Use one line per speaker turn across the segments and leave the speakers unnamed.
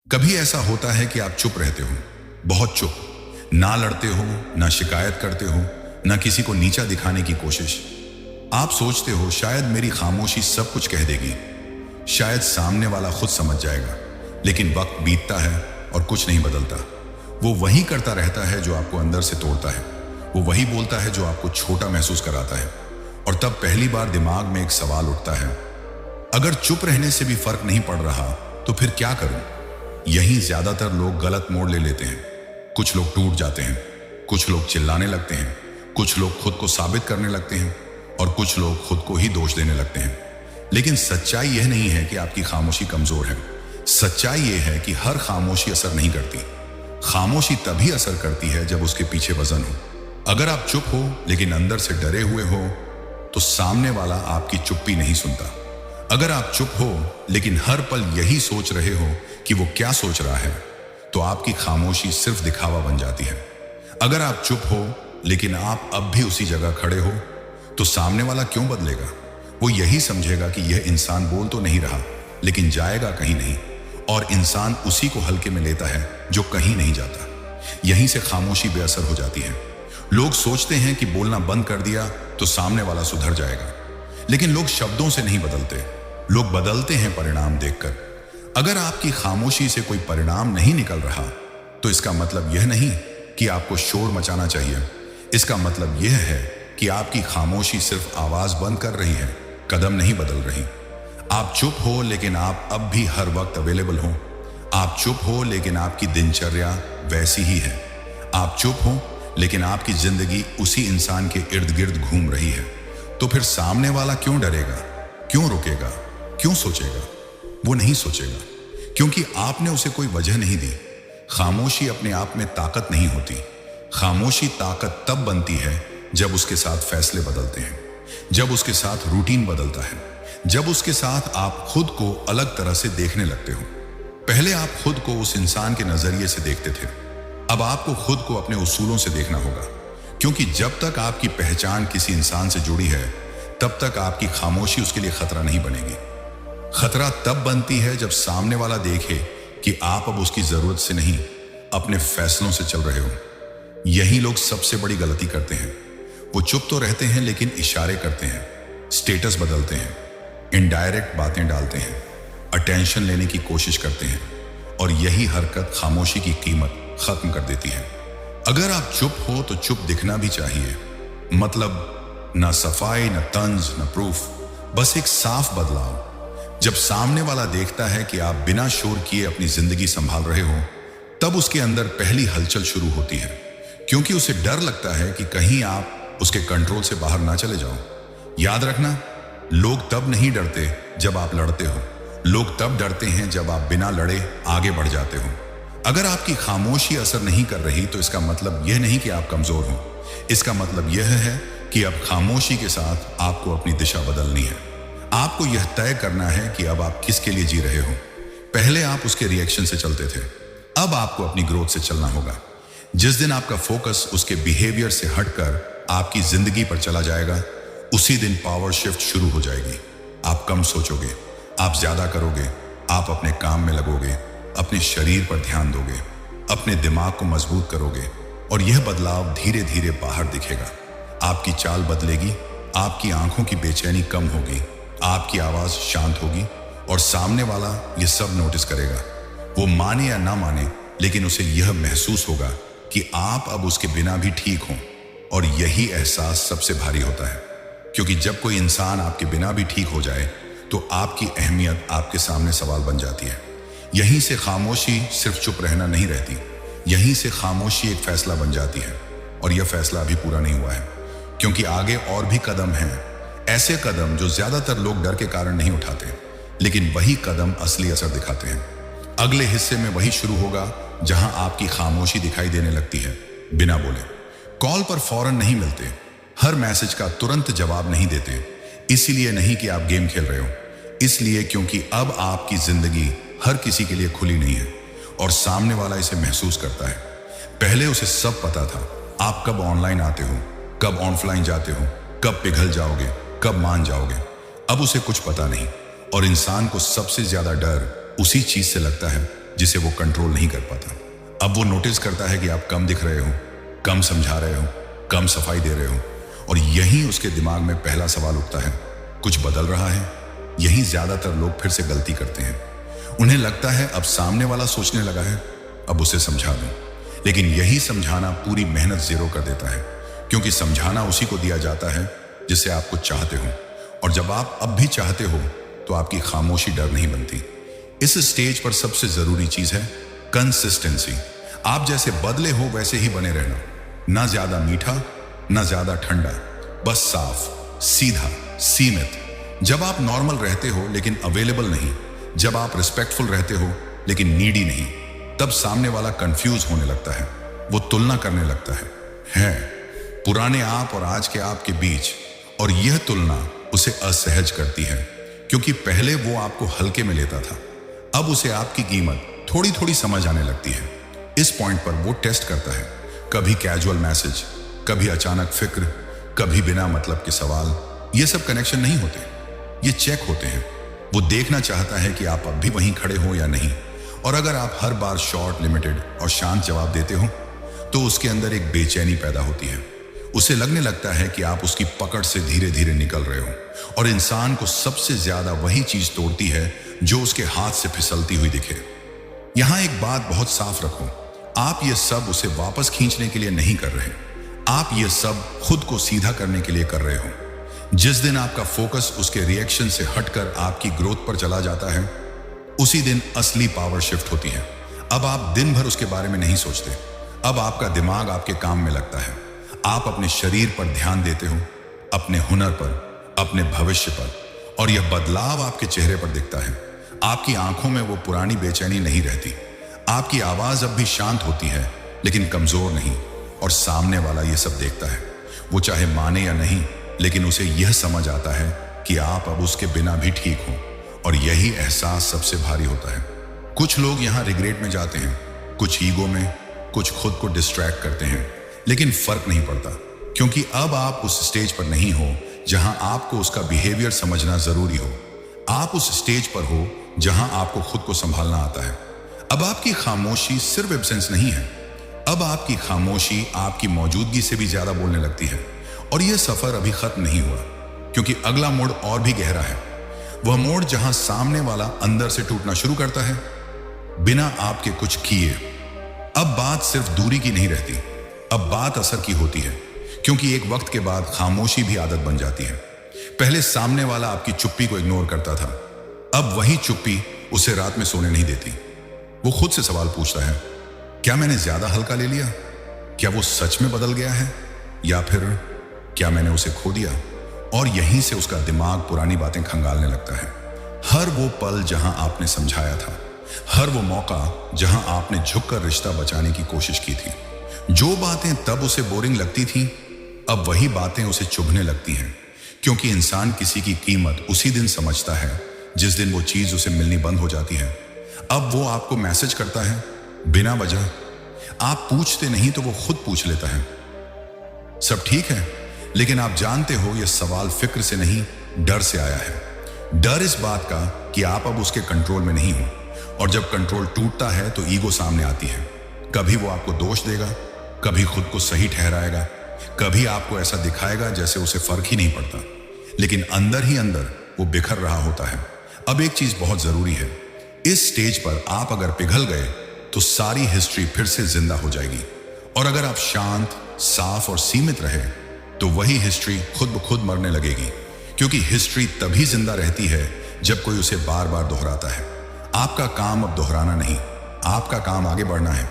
कभी ऐसा होता है कि आप चुप रहते हो, बहुत चुप, ना लड़ते हो, ना शिकायत करते हो, ना किसी को नीचा दिखाने की कोशिश। आप सोचते हो शायद मेरी खामोशी सब कुछ कह देगी, शायद सामने वाला खुद समझ जाएगा। लेकिन वक्त बीतता है और कुछ नहीं बदलता। वो वही करता रहता है जो आपको अंदर से तोड़ता है, वो वही बोलता है जो आपको छोटा महसूस कराता है। और तब पहली बार दिमाग में एक सवाल उठता है, अगर चुप रहने से भी फर्क नहीं पड़ रहा तो फिर क्या करूं? यहीं ज्यादातर लोग गलत मोड़ ले लेते हैं। कुछ लोग टूट जाते हैं, कुछ लोग चिल्लाने लगते हैं, कुछ लोग खुद को साबित करने लगते हैं और कुछ लोग खुद को ही दोष देने लगते हैं। लेकिन सच्चाई यह नहीं है कि आपकी खामोशी कमजोर है। सच्चाई यह है कि हर खामोशी असर नहीं करती। खामोशी तभी असर करती है जब उसके पीछे वजन हो। अगर आप चुप हो लेकिन अंदर से डरे हुए हो तो सामने वाला आपकी चुप्पी नहीं सुनता। अगर आप चुप हो लेकिन हर पल यही सोच रहे हो कि वो क्या सोच रहा है, तो आपकी खामोशी सिर्फ दिखावा बन जाती है। अगर आप चुप हो लेकिन आप अब भी उसी जगह खड़े हो, तो सामने वाला क्यों बदलेगा? वो यही समझेगा कि यह इंसान बोल तो नहीं रहा लेकिन जाएगा कहीं नहीं, और इंसान उसी को हल्के में लेता है जो कहीं नहीं जाता। यहीं से खामोशी बेअसर हो जाती है। लोग सोचते हैं कि बोलना बंद कर दिया तो सामने वाला सुधर जाएगा, लेकिन लोग शब्दों से नहीं बदलते, लोग बदलते हैं परिणाम देखकर। अगर आपकी खामोशी से कोई परिणाम नहीं निकल रहा तो इसका मतलब यह नहीं कि आपको शोर मचाना चाहिए। इसका मतलब यह है कि आपकी खामोशी सिर्फ आवाज बंद कर रही है, कदम नहीं बदल रही। आप चुप हो लेकिन आप अब भी हर वक्त अवेलेबल हो। आप चुप हो लेकिन आपकी दिनचर्या वैसी ही है। आप चुप हो लेकिन आपकी जिंदगी उसी इंसान के इर्द गिर्द घूम रही है। तो फिर सामने वाला क्यों डरेगा, क्यों रुकेगा, क्यों सोचेगा? वो नहीं सोचेगा, क्योंकि आपने उसे कोई वजह नहीं दी। खामोशी अपने आप में ताकत नहीं होती। खामोशी ताकत तब बनती है जब उसके साथ फैसले बदलते हैं, जब उसके साथ रूटीन बदलता है, जब उसके साथ आप खुद को अलग तरह से देखने लगते हो। पहले आप खुद को उस इंसान के नजरिए से देखते थे, अब आपको खुद को अपने उसूलों से देखना होगा। क्योंकि जब तक आपकी पहचान किसी इंसान से जुड़ी है, तब तक आपकी खामोशी उसके लिए खतरा नहीं बनेगी। खतरा तब बनती है जब सामने वाला देखे कि आप अब उसकी जरूरत से नहीं, अपने फैसलों से चल रहे हो। यही लोग सबसे बड़ी गलती करते हैं। वो चुप तो रहते हैं लेकिन इशारे करते हैं, स्टेटस बदलते हैं, इनडायरेक्ट बातें डालते हैं, अटेंशन लेने की कोशिश करते हैं, और यही हरकत खामोशी की कीमत खत्म कर देती है। अगर आप चुप हो तो चुप दिखना भी चाहिए। मतलब ना सफाई, ना तंज, ना प्रूफ, बस एक साफ बदलाव। जब सामने वाला देखता है कि आप बिना शोर किए अपनी जिंदगी संभाल रहे हो, तब उसके अंदर पहली हलचल शुरू होती है, क्योंकि उसे डर लगता है कि कहीं आप उसके कंट्रोल से बाहर ना चले जाओ। याद रखना, लोग तब नहीं डरते जब आप लड़ते हो, लोग तब डरते हैं जब आप बिना लड़े आगे बढ़ जाते हो। अगर आपकी खामोशी असर नहीं कर रही तो इसका मतलब यह नहीं कि आप कमजोर हो। इसका मतलब यह है कि अब खामोशी के साथ आपको अपनी दिशा बदलनी है। आपको यह तय करना है कि अब आप किसके लिए जी रहे हो। पहले आप उसके रिएक्शन से चलते थे, अब आपको अपनी ग्रोथ से चलना होगा। जिस दिन आपका फोकस उसके बिहेवियर से हटकर आपकी जिंदगी पर चला जाएगा, उसी दिन पावर शिफ्ट शुरू हो जाएगी। आप कम सोचोगे, आप ज्यादा करोगे, आप अपने काम में लगोगे, अपने शरीर पर ध्यान दोगे, अपने दिमाग को मजबूत करोगे, और यह बदलाव धीरे धीरे बाहर दिखेगा। आपकी चाल बदलेगी, आपकी आंखों की बेचैनी कम होगी, आपकी आवाज शांत होगी, और सामने वाला यह सब नोटिस करेगा। वो माने या ना माने, लेकिन उसे यह महसूस होगा कि आप अब उसके बिना भी ठीक हों। और यही एहसास सबसे भारी होता है, क्योंकि जब कोई इंसान आपके बिना भी ठीक हो जाए तो आपकी अहमियत आपके सामने सवाल बन जाती है। यहीं से खामोशी सिर्फ चुप रहना नहीं रहती, यहीं से खामोशी एक फैसला बन जाती है। और यह फैसला अभी पूरा नहीं हुआ है, क्योंकि आगे और भी कदम हैं, ऐसे कदम जो ज्यादातर लोग डर के कारण नहीं उठाते, लेकिन वही कदम असली असर दिखाते हैं। अगले हिस्से में वही शुरू होगा जहां आपकी खामोशी दिखाई देने लगती है बिना बोले। कॉल पर फौरन नहीं मिलते, हर मैसेज का तुरंत जवाब नहीं देते, इसलिए नहीं कि आप गेम खेल रहे हो, इसलिए क्योंकि अब आपकी जिंदगी हर किसी के लिए खुली नहीं है, और सामने वाला इसे महसूस करता है। पहले उसे सब पता था, आप कब ऑनलाइन आते हो, कब ऑफलाइन जाते हो, कब पिघल जाओगे, कब मान जाओगे। अब उसे कुछ पता नहीं, और इंसान को सबसे ज्यादा डर उसी चीज से लगता है जिसे वो कंट्रोल नहीं कर पाता। अब वो नोटिस करता है कि आप कम दिख रहे हो, कम समझा रहे हो, कम सफाई दे रहे हो, और यहीं उसके दिमाग में पहला सवाल उठता है, कुछ बदल रहा है? यहीं ज्यादातर लोग फिर से गलती करते हैं। उन्हें लगता है अब सामने वाला सोचने लगा है, अब उसे समझा दूं। लेकिन यही समझाना पूरी मेहनत जीरो कर देता है, क्योंकि समझाना उसी को दिया जाता है जिसे आप कुछ चाहते हो, और जब आप अब भी चाहते हो तो आपकी खामोशी डर नहीं बनती। इस स्टेज पर सबसे जरूरी चीज है कंसिस्टेंसी। आप जैसे बदले हो वैसे ही बने रहना, ना ज्यादा मीठा ना ज्यादा ठंडा, बस साफ, सीधा, सीमित। जब आप नॉर्मल रहते हो लेकिन अवेलेबल नहीं, जब आप रिस्पेक्टफुल रहते हो लेकिन नीडी नहीं, तब सामने वाला कंफ्यूज होने लगता है, वो तुलना करने लगता है पुराने आप और आज के आप के बीच, और यह तुलना उसे असहज करती है, क्योंकि पहले वो आपको हल्के में लेता था, अब उसे आपकी कीमत थोड़ी थोड़ी समझ आने लगती है। इस पॉइंट पर वो टेस्ट करता है, कभी कैजुअल मैसेज, कभी अचानक फिक्र, कभी बिना मतलब के सवाल। ये सब कनेक्शन नहीं होते, ये चेक होते हैं। वो देखना चाहता है कि आप अब भी वहीं खड़े हो या नहीं, और अगर आप हर बार शॉर्ट, लिमिटेड और शांत जवाब देते हो तो उसके अंदर एक बेचैनी पैदा होती है। उसे लगने लगता है कि आप उसकी पकड़ से धीरे धीरे निकल रहे हो, और इंसान को सबसे ज्यादा वही चीज तोड़ती है जो उसके हाथ से फिसलती हुई दिखे। यहां एक बात बहुत साफ रखो, आप ये सब उसे वापस खींचने के लिए नहीं कर रहे, आप ये सब खुद को सीधा करने के लिए कर रहे हो। जिस दिन आपका फोकस उसके रिएक्शन से हटकर आपकी ग्रोथ पर चला जाता है, उसी दिन असली पावर शिफ्ट होती है। अब आप दिन भर उसके बारे में नहीं सोचते, अब आपका दिमाग आपके काम में लगता है। आप अपने शरीर पर ध्यान देते हो, अपने हुनर पर, अपने भविष्य पर, और यह बदलाव आपके चेहरे पर दिखता है। आपकी आंखों में वो पुरानी बेचैनी नहीं रहती, आपकी आवाज अब भी शांत होती है लेकिन कमजोर नहीं, और सामने वाला ये सब देखता है। वो चाहे माने या नहीं, लेकिन उसे यह समझ आता है कि आप अब उसके बिना भी ठीक हो, और यही एहसास सबसे भारी होता है। कुछ लोग यहाँ रिग्रेट में जाते हैं, कुछ ईगो में, कुछ खुद को डिस्ट्रैक्ट करते हैं, लेकिन फर्क नहीं पड़ता, क्योंकि अब आप उस स्टेज पर नहीं हो जहां आपको उसका बिहेवियर समझना जरूरी हो। आप उस स्टेज पर हो जहां आपको खुद को संभालना आता है। अब आपकी खामोशी सिर्फ एब्सेंस नहीं है, अब आपकी खामोशी आपकी मौजूदगी से भी ज्यादा बोलने लगती है। और यह सफर अभी खत्म नहीं हुआ, क्योंकि अगला मोड़ और भी गहरा है। वह मोड़ जहां सामने वाला अंदर से टूटना शुरू करता है, बिना आपके कुछ किए। अब बात सिर्फ दूरी की नहीं रहती, अब बात असर की होती है, क्योंकि एक वक्त के बाद खामोशी भी आदत बन जाती है। पहले सामने वाला आपकी चुप्पी को इग्नोर करता था, अब वही चुप्पी उसे रात में सोने नहीं देती। वो खुद से सवाल पूछता है, क्या मैंने ज्यादा हल्का ले लिया? क्या वो सच में बदल गया है, या फिर क्या मैंने उसे खो दिया? और यहीं से उसका दिमाग पुरानी बातें खंगालने लगता है। हर वो पल जहां आपने समझाया था, हर वो मौका जहां आपने झुककर रिश्ता बचाने की कोशिश की थी। जो बातें तब उसे बोरिंग लगती थी, अब वही बातें उसे चुभने लगती हैं, क्योंकि इंसान किसी की कीमत उसी दिन समझता है जिस दिन वो चीज उसे मिलनी बंद हो जाती है। अब वो आपको मैसेज करता है बिना वजह, आप पूछते नहीं तो वो खुद पूछ लेता है, सब ठीक है? लेकिन आप जानते हो यह सवाल फिक्र से नहीं, डर से आया है। डर इस बात का कि आप अब उसके कंट्रोल में नहीं हो, और जब कंट्रोल टूटता है तो ईगो सामने आती है। कभी वो आपको दोष देगा, कभी खुद को सही ठहराएगा, कभी आपको ऐसा दिखाएगा जैसे उसे फर्क ही नहीं पड़ता, लेकिन अंदर ही अंदर वो बिखर रहा होता है। अब एक चीज बहुत जरूरी है, इस स्टेज पर आप अगर पिघल गए तो सारी हिस्ट्री फिर से जिंदा हो जाएगी, और अगर आप शांत, साफ और सीमित रहे तो वही हिस्ट्री खुद ब खुद मरने लगेगी, क्योंकि हिस्ट्री तभी जिंदा रहती है जब कोई उसे बार बार दोहराता है। आपका काम अब दोहराना नहीं, आपका काम आगे बढ़ना है।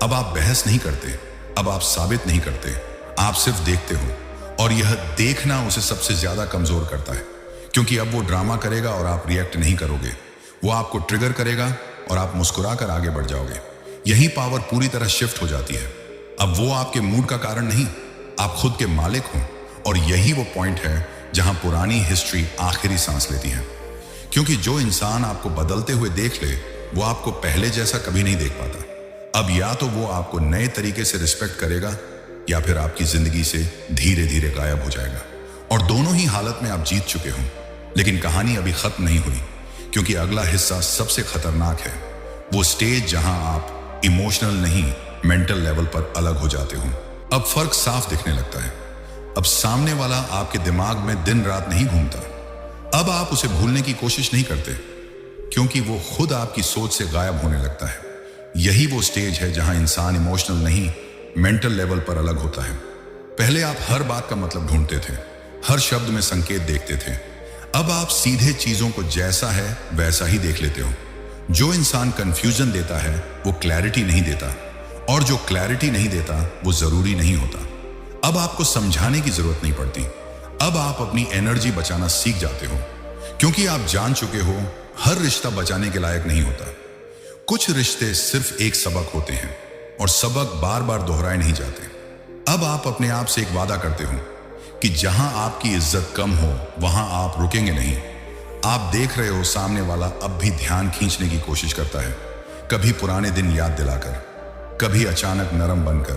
अब आप बहस नहीं करते, अब आप साबित नहीं करते, आप सिर्फ देखते हो, और यह देखना उसे सबसे ज्यादा कमजोर करता है, क्योंकि अब वो ड्रामा करेगा और आप रिएक्ट नहीं करोगे। वो आपको ट्रिगर करेगा और आप मुस्कुरा कर आगे बढ़ जाओगे। यही पावर पूरी तरह शिफ्ट हो जाती है। अब वो आपके मूड का कारण नहीं, आप खुद के मालिक हो, और यही वो पॉइंट है जहां पुरानी हिस्ट्री आखिरी सांस लेती है। क्योंकि जो इंसान आपको बदलते हुए देख ले, वो आपको पहले जैसा कभी नहीं देख पाता। अब या तो वो आपको नए तरीके से रिस्पेक्ट करेगा, या फिर आपकी जिंदगी से धीरे धीरे गायब हो जाएगा, और दोनों ही हालत में आप जीत चुके हो। लेकिन कहानी अभी खत्म नहीं हुई, क्योंकि अगला हिस्सा सबसे खतरनाक है। वो स्टेज जहां आप इमोशनल नहीं मेंटल लेवल पर अलग हो जाते हो। अब फर्क साफ दिखने लगता है। अब सामने वाला आपके दिमाग में दिन रात नहीं घूमता। अब आप उसे भूलने की कोशिश नहीं करते, क्योंकि वो खुद आपकी सोच से गायब होने लगता है। यही वो स्टेज है जहां इंसान इमोशनल नहीं मेंटल लेवल पर अलग होता है। पहले आप हर बात का मतलब ढूंढते थे, हर शब्द में संकेत देखते थे। अब आप सीधे चीजों को जैसा है वैसा ही देख लेते हो। जो इंसान कंफ्यूजन देता है वो क्लैरिटी नहीं देता, और जो क्लैरिटी नहीं देता वो जरूरी नहीं होता। अब आपको समझाने की जरूरत नहीं पड़ती। अब आप अपनी एनर्जी बचाना सीख जाते हो, क्योंकि आप जान चुके हो हर रिश्ता बचाने के लायक नहीं होता। कुछ रिश्ते सिर्फ एक सबक होते हैं, और सबक बार बार दोहराए नहीं जाते। अब आप अपने आप से एक वादा करते हो कि जहां आपकी इज्जत कम हो वहां आप रुकेंगे नहीं। आप देख रहे हो सामने वाला अब भी ध्यान खींचने की कोशिश करता है, कभी पुराने दिन याद दिलाकर, कभी अचानक नरम बनकर,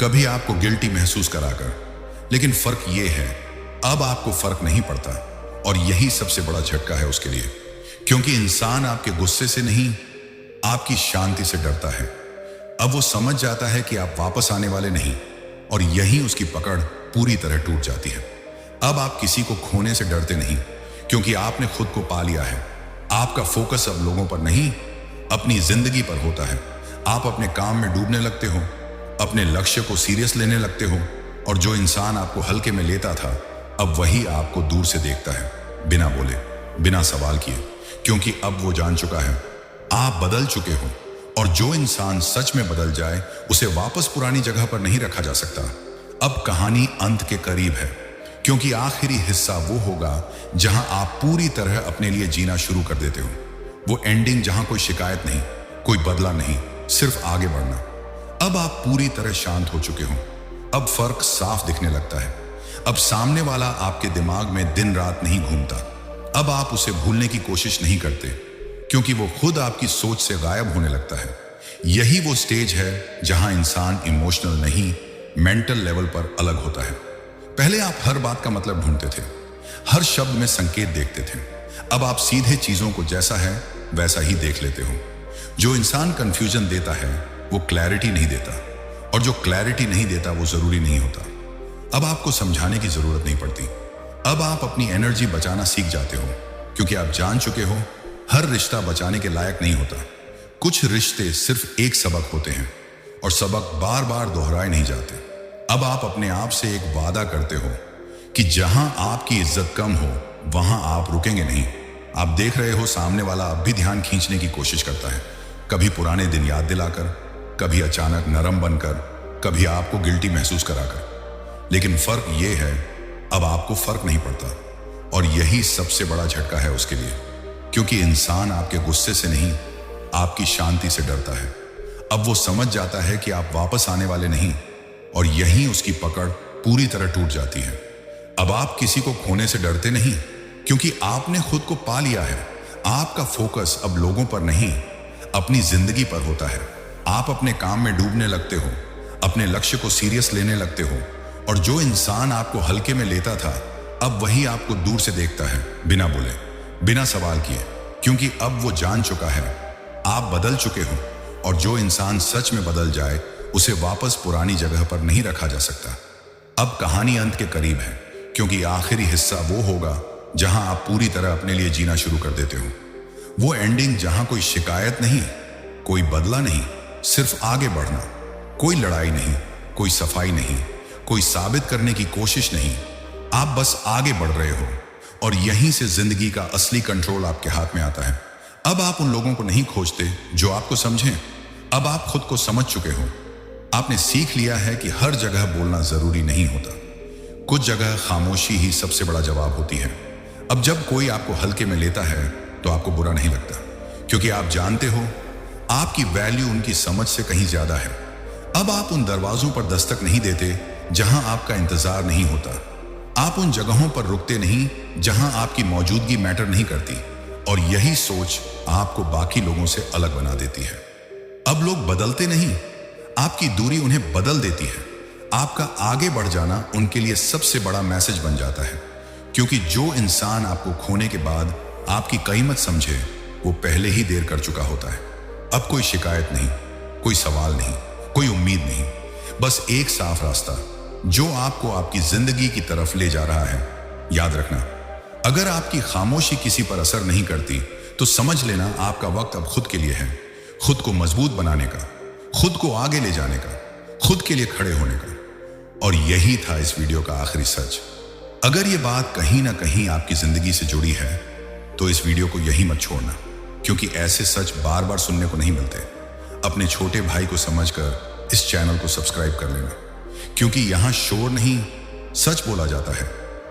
कभी आपको गिल्टी महसूस कराकर। लेकिन फर्क ये है, अब आपको फर्क नहीं पड़ता, और यही सबसे बड़ा झटका है उसके लिए। क्योंकि इंसान आपके गुस्से से नहीं, आपकी शांति से डरता है। अब वो समझ जाता है कि आप वापस आने वाले नहीं, और यही उसकी पकड़ पूरी तरह टूट जाती है। अब आप किसी को खोने से डरते नहीं, क्योंकि आपने खुद को पा लिया है। आपका फोकस अब लोगों पर नहीं, अपनी जिंदगी पर होता है। आप अपने काम में डूबने लगते हो, अपने लक्ष्य को सीरियस लेने लगते हो, और जो इंसान आपको हल्के में लेता था अब वही आपको दूर से देखता है, बिना बोले, बिना सवाल किए। क्योंकि अब वो जान चुका है आप बदल चुके हो, और जो इंसान सच में बदल जाए उसे वापस पुरानी जगह पर नहीं रखा जा सकता। अब कहानी अंत के करीब है, क्योंकि आखिरी हिस्सा वो होगा जहां आप पूरी तरह अपने लिए जीना शुरू कर देते हो। वो एंडिंग जहां कोई शिकायत नहीं, कोई बदला नहीं, सिर्फ आगे बढ़ना। अब आप पूरी तरह शांत हो चुके हो। अब फर्क साफ दिखने लगता है। अब सामने वाला आपके दिमाग में दिन रात नहीं घूमता। अब आप उसे भूलने की कोशिश नहीं करते, क्योंकि वो खुद आपकी सोच से गायब होने लगता है। यही वो स्टेज है जहां इंसान इमोशनल नहीं मेंटल लेवल पर अलग होता है। पहले आप हर बात का मतलब ढूंढते थे, हर शब्द में संकेत देखते थे। अब आप सीधे चीजों को जैसा है वैसा ही देख लेते हो। जो इंसान कंफ्यूजन देता है वो क्लैरिटी नहीं देता, और जो क्लैरिटी नहीं देता वो जरूरी नहीं होता। अब आपको समझाने की जरूरत नहीं पड़ती। अब आप अपनी एनर्जी बचाना सीख जाते हो, क्योंकि आप जान चुके हो हर रिश्ता बचाने के लायक नहीं होता। कुछ रिश्ते सिर्फ एक सबक होते हैं, और सबक बार बार दोहराए नहीं जाते। अब आप अपने आप से एक वादा करते हो कि जहां आपकी इज्जत कम हो वहां आप रुकेंगे नहीं। आप देख रहे हो सामने वाला अब भी ध्यान खींचने की कोशिश करता है, कभी पुराने दिन याद दिलाकर, कभी अचानक नरम बनकर, कभी आपको गिल्टी महसूस कराकर। लेकिन फर्क ये है, अब आपको फर्क नहीं पड़ता, और यही सबसे बड़ा झटका है उसके लिए। क्योंकि इंसान आपके गुस्से से नहीं, आपकी शांति से डरता है। अब वो समझ जाता है कि आप वापस आने वाले नहीं, और यही उसकी पकड़ पूरी तरह टूट जाती है। अब आप किसी को खोने से डरते नहीं, क्योंकि आपने खुद को पा लिया है। आपका फोकस अब लोगों पर नहीं, अपनी जिंदगी पर होता है। आप अपने काम में डूबने लगते हो, अपने लक्ष्य को सीरियस लेने लगते हो, और जो इंसान आपको हल्के में लेता था अब वही आपको दूर से देखता है, बिना बोले, बिना सवाल किए। क्योंकि अब वो जान चुका है आप बदल चुके हो, और जो इंसान सच में बदल जाए उसे वापस पुरानी जगह पर नहीं रखा जा सकता। अब कहानी अंत के करीब है, क्योंकि आखिरी हिस्सा वो होगा जहां आप पूरी तरह अपने लिए जीना शुरू कर देते हो। वो एंडिंग जहां कोई शिकायत नहीं, कोई बदला नहीं, सिर्फ आगे बढ़ना। कोई लड़ाई नहीं, कोई सफाई नहीं, कोई साबित करने की कोशिश नहीं। आप बस आगे बढ़ रहे हो, और यहीं से जिंदगी का असली कंट्रोल आपके हाथ में आता है। अब आप उन लोगों को नहीं खोजते जो आपको समझें। अब आप खुद को समझ चुके हो। आपने सीख लिया है कि हर जगह बोलना जरूरी नहीं होता। कुछ जगह खामोशी ही सबसे बड़ा जवाब होती है। अब जब कोई आपको हल्के में लेता है तो आपको बुरा नहीं लगता, क्योंकि आप जानते हो आपकी वैल्यू उनकी समझ से कहीं ज्यादा है। अब आप उन दरवाजों पर दस्तक नहीं देते जहां आपका इंतजार नहीं होता। आप उन जगहों पर रुकते नहीं जहां आपकी मौजूदगी मैटर नहीं करती, और यही सोच आपको बाकी लोगों से अलग बना देती है। अब लोग बदलते नहीं, आपकी दूरी उन्हें बदल देती है। आपका आगे बढ़ जाना उनके लिए सबसे बड़ा मैसेज बन जाता है, क्योंकि जो इंसान आपको खोने के बाद आपकी कीमत समझे वो पहले ही देर कर चुका होता है। अब कोई शिकायत नहीं, कोई सवाल नहीं, कोई उम्मीद नहीं, बस एक साफ रास्ता जो आपको आपकी जिंदगी की तरफ ले जा रहा है। याद रखना, अगर आपकी खामोशी किसी पर असर नहीं करती तो समझ लेना आपका वक्त अब खुद के लिए है, खुद को मजबूत बनाने का, खुद को आगे ले जाने का, खुद के लिए खड़े होने का। और यही था इस वीडियो का आखिरी सच। अगर ये बात कहीं ना कहीं आपकी जिंदगी से जुड़ी है तो इस वीडियो को यही मत छोड़ना, क्योंकि ऐसे सच बार बार सुनने को नहीं मिलते। अपने छोटे भाई को समझकर इस चैनल को सब्सक्राइब कर लेना, क्योंकि यहां शोर नहीं, सच बोला जाता है।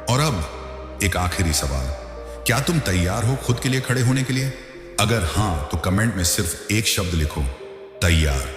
और अब एक आखिरी सवाल, क्या तुम तैयार हो खुद के लिए खड़े होने के लिए? अगर हां तो कमेंट में सिर्फ एक शब्द लिखो, तैयार।